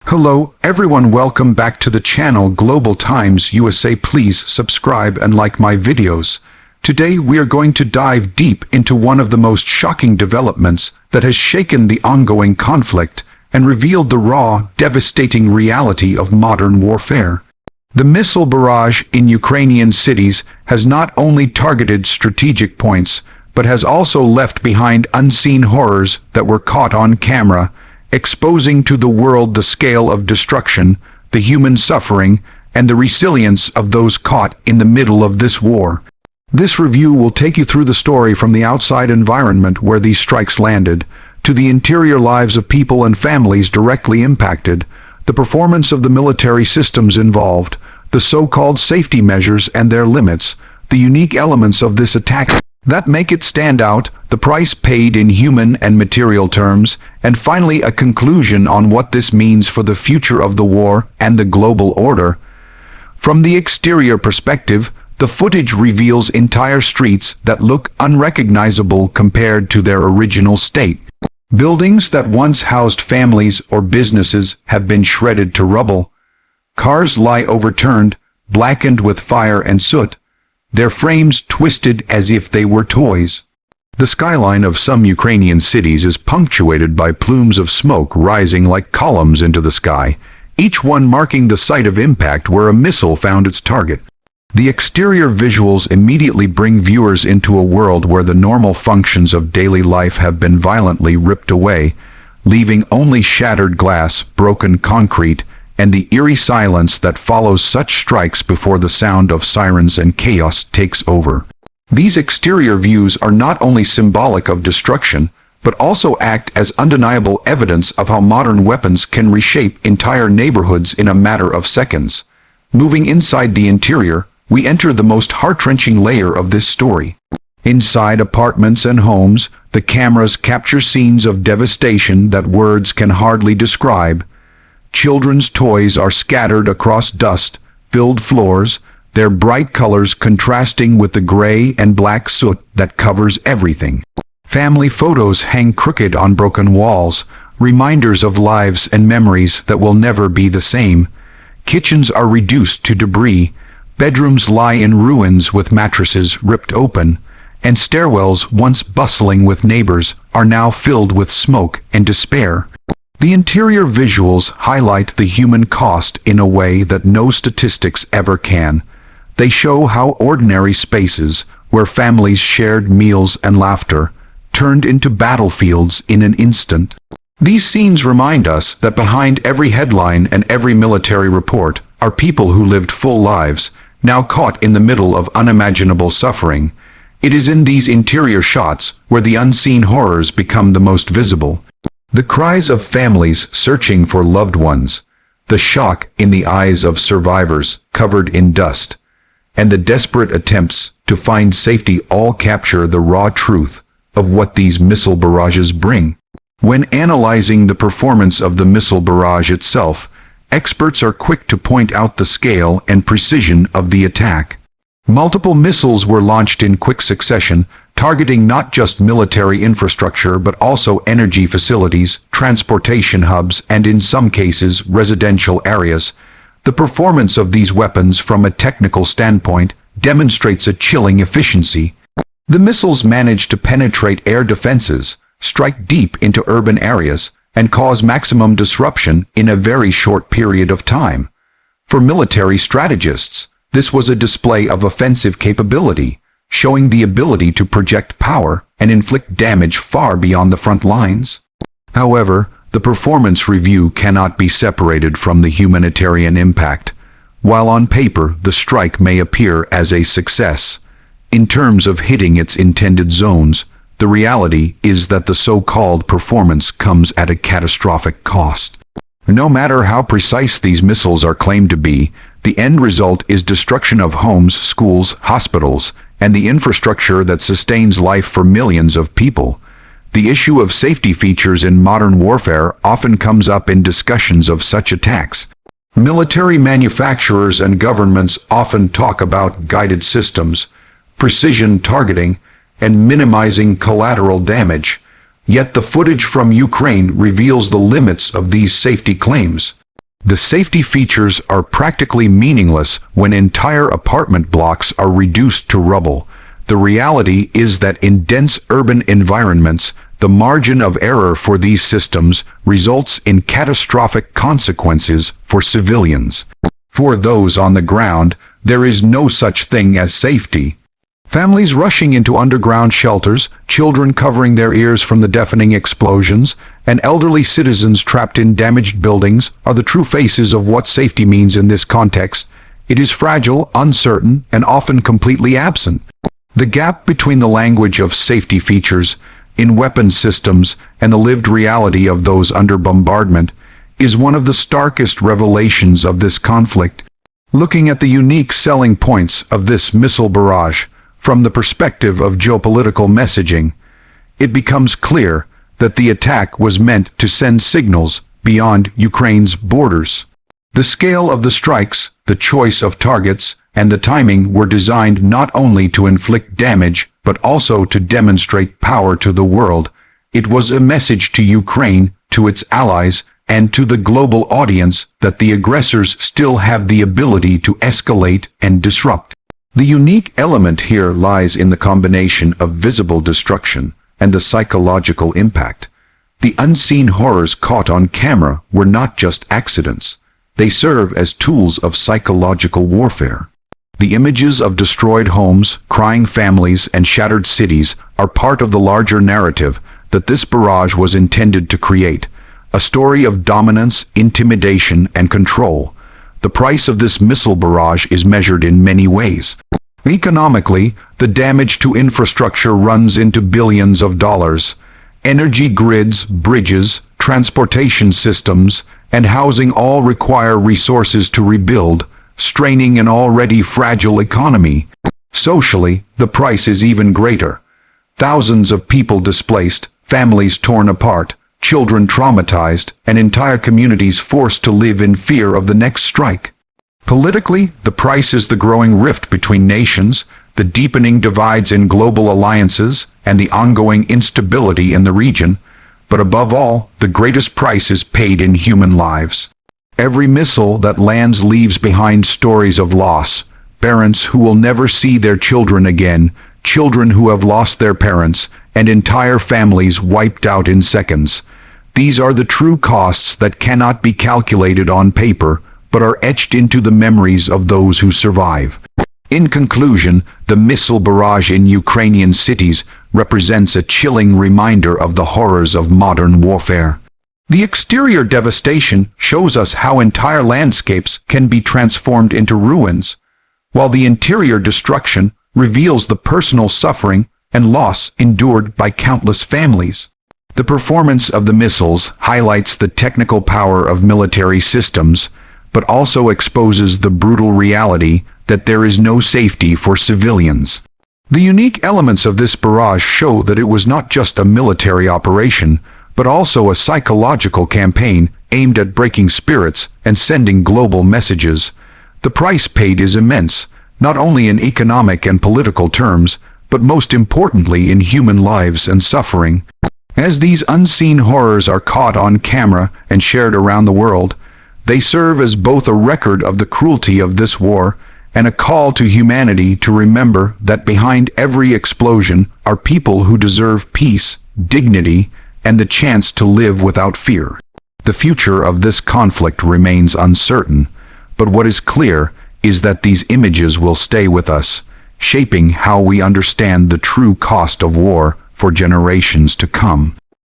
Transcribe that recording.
Hello, everyone, welcome back to the channel Global Times USA. Please subscribe and like my videos. Today we are going to dive deep into one of the most shocking developments that has shaken the ongoing conflict and revealed the raw, devastating reality of modern warfare. The missile barrage in Ukrainian cities has not only targeted strategic points, but has also left behind unseen horrors that were caught on camera, exposing to the world the scale of destruction, the human suffering, and the resilience of those caught in the middle of this war. This review will take you through the story from the outside environment where these strikes landed, to the interior lives of people and families directly impacted, the performance of the military systems involved, the so-called safety measures and their limits, the unique elements of this attack that make it stand out, the price paid in human and material terms, and finally a conclusion on what this means for the future of the war and the global order. From the exterior perspective, the footage reveals entire streets that look unrecognizable compared to their original state. Buildings that once housed families or businesses have been shredded to rubble. Cars lie overturned, blackened with fire and soot, their frames twisted as if they were toys. The skyline of some Ukrainian cities is punctuated by plumes of smoke rising like columns into the sky, each one marking the site of impact where a missile found its target. The exterior visuals immediately bring viewers into a world where the normal functions of daily life have been violently ripped away, leaving only shattered glass, broken concrete, and the eerie silence that follows such strikes before the sound of sirens and chaos takes over. These exterior views are not only symbolic of destruction, but also act as undeniable evidence of how modern weapons can reshape entire neighborhoods in a matter of seconds. Moving inside the interior, we enter the most heart-wrenching layer of this story. Inside apartments and homes, the cameras capture scenes of devastation that words can hardly describe. Children's toys are scattered across dust-filled floors, their bright colors contrasting with the gray and black soot that covers everything. Family photos hang crooked on broken walls, reminders of lives and memories that will never be the same. Kitchens are reduced to debris, bedrooms lie in ruins with mattresses ripped open, and stairwells once bustling with neighbors are now filled with smoke and despair. The interior visuals highlight the human cost in a way that no statistics ever can. They show how ordinary spaces, where families shared meals and laughter, turned into battlefields in an instant. These scenes remind us that behind every headline and every military report are people who lived full lives, now caught in the middle of unimaginable suffering. It is in these interior shots where the unseen horrors become the most visible. The cries of families searching for loved ones, the shock in the eyes of survivors covered in dust, and the desperate attempts to find safety all capture the raw truth of what these missile barrages bring. When analyzing the performance of the missile barrage itself, experts are quick to point out the scale and precision of the attack. Multiple missiles were launched in quick succession, targeting not just military infrastructure but also energy facilities, transportation hubs, and in some cases residential areas. The performance of these weapons from a technical standpoint demonstrates a chilling efficiency. The missiles managed to penetrate air defenses, strike deep into urban areas, and cause maximum disruption in a very short period of time. For military strategists, this was a display of offensive capability, showing the ability to project power and inflict damage far beyond the front lines. However, the performance review cannot be separated from the humanitarian impact. While on paper the strike may appear as a success, in terms of hitting its intended zones, the reality is that the so-called performance comes at a catastrophic cost. No matter how precise these missiles are claimed to be, the end result is destruction of homes, schools, hospitals, and the infrastructure that sustains life for millions of people. The issue of safety features in modern warfare often comes up in discussions of such attacks. Military manufacturers and governments often talk about guided systems, precision targeting, and minimizing collateral damage. Yet the footage from Ukraine reveals the limits of these safety claims. The safety features are practically meaningless when entire apartment blocks are reduced to rubble. The reality is that in dense urban environments, the margin of error for these systems results in catastrophic consequences for civilians. For those on the ground, there is no such thing as safety. Families rushing into underground shelters, children covering their ears from the deafening explosions, and elderly citizens trapped in damaged buildings are the true faces of what safety means in this context. It is fragile, uncertain, and often completely absent. The gap between the language of safety features in weapon systems and the lived reality of those under bombardment is one of the starkest revelations of this conflict. Looking at the unique selling points of this missile barrage from the perspective of geopolitical messaging, it becomes clear that the attack was meant to send signals beyond Ukraine's borders. The scale of the strikes, the choice of targets, and the timing were designed not only to inflict damage, but also to demonstrate power to the world. It was a message to Ukraine, to its allies, and to the global audience that the aggressors still have the ability to escalate and disrupt. The unique element here lies in the combination of visible destruction and the psychological impact. The unseen horrors caught on camera were not just accidents. They serve as tools of psychological warfare. The images of destroyed homes, crying families, and shattered cities are part of the larger narrative that this barrage was intended to create, a story of dominance, intimidation, and control. The price of this missile barrage is measured in many ways. Economically, the damage to infrastructure runs into billions of dollars. Energy grids, bridges, transportation systems, and housing all require resources to rebuild, straining an already fragile economy. Socially, the price is even greater. Thousands of people displaced, families torn apart, children traumatized, and entire communities forced to live in fear of the next strike. Politically, the price is the growing rift between nations, the deepening divides in global alliances, and the ongoing instability in the region. But above all, the greatest price is paid in human lives. Every missile that lands leaves behind stories of loss, parents who will never see their children again, children who have lost their parents, and entire families wiped out in seconds. These are the true costs that cannot be calculated on paper, but are etched into the memories of those who survive. In conclusion, the missile barrage in Ukrainian cities represents a chilling reminder of the horrors of modern warfare. The exterior devastation shows us how entire landscapes can be transformed into ruins, while the interior destruction reveals the personal suffering and loss endured by countless families. The performance of the missiles highlights the technical power of military systems, but also exposes the brutal reality that there is no safety for civilians. The unique elements of this barrage show that it was not just a military operation, but also a psychological campaign aimed at breaking spirits and sending global messages. The price paid is immense, not only in economic and political terms, but most importantly in human lives and suffering. As these unseen horrors are caught on camera and shared around the world, they serve as both a record of the cruelty of this war and a call to humanity to remember that behind every explosion are people who deserve peace, dignity, and the chance to live without fear. The future of this conflict remains uncertain, but what is clear is that these images will stay with us, shaping how we understand the true cost of war for generations to come.